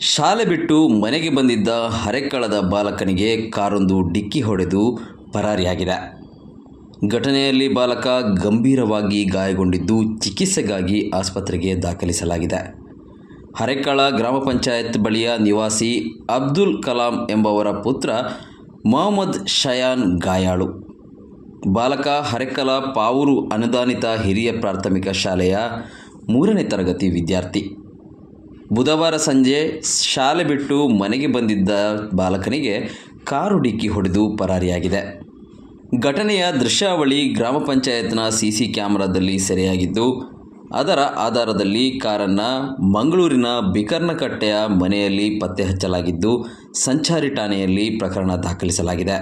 ಶಾಲೆ ಬಿಟ್ಟು ಮನೆಗೆ ಬಂದಿದ್ದ ಹರೆಕ್ಕಳದ ಬಾಲಕನಿಗೆ ಕಾರೊಂದು ಡಿಕ್ಕಿ ಹೊಡೆದು ಪರಾರಿಯಾಗಿದೆ. ಘಟನೆಯಲ್ಲಿ ಬಾಲಕ ಗಂಭೀರವಾಗಿ ಗಾಯಗೊಂಡಿದ್ದು ಚಿಕಿತ್ಸೆಗಾಗಿ ಆಸ್ಪತ್ರೆಗೆ ದಾಖಲಿಸಲಾಗಿದೆ. ಹರೆಕ್ಕಳ ಗ್ರಾಮ ಪಂಚಾಯತ್ ಬಳಿಯ ನಿವಾಸಿ ಅಬ್ದುಲ್ ಕಲಾಂ ಎಂಬವರ ಪುತ್ರ ಮೊಹಮ್ಮದ್ ಶಯಾನ್ ಗಾಯಾಳು. ಬಾಲಕ ಹರೆಕ್ಕಲ ಪಾವೂರು ಅನುದಾನಿತ ಹಿರಿಯ ಪ್ರಾಥಮಿಕ ಶಾಲೆಯ 3ನೇ ತರಗತಿ ವಿದ್ಯಾರ್ಥಿ. ಬುಧವಾರ ಸಂಜೆ ಶಾಲೆ ಬಿಟ್ಟು ಮನೆಗೆ ಬಂದಿದ್ದ ಬಾಲಕನಿಗೆ ಕಾರು ಡಿಕ್ಕಿ ಹೊಡೆದು ಪರಾರಿಯಾಗಿದೆ. ಘಟನೆಯ ದೃಶ್ಯಾವಳಿ ಗ್ರಾಮ ಪಂಚಾಯತ್ನ ಸಿಸಿ ಕ್ಯಾಮೆರಾದಲ್ಲಿ ಸೆರೆಯಾಗಿದ್ದು, ಅದರ ಆಧಾರದಲ್ಲಿ ಕಾರನ್ನು ಮಂಗಳೂರಿನ ಬಿಕರ್ನಕಟ್ಟೆಯ ಮನೆಯಲ್ಲಿ ಪತ್ತೆ ಹಚ್ಚಲಾಗಿದ್ದು, ಸಂಚಾರಿ ಠಾಣೆಯಲ್ಲಿ ಪ್ರಕರಣ ದಾಖಲಿಸಲಾಗಿದೆ.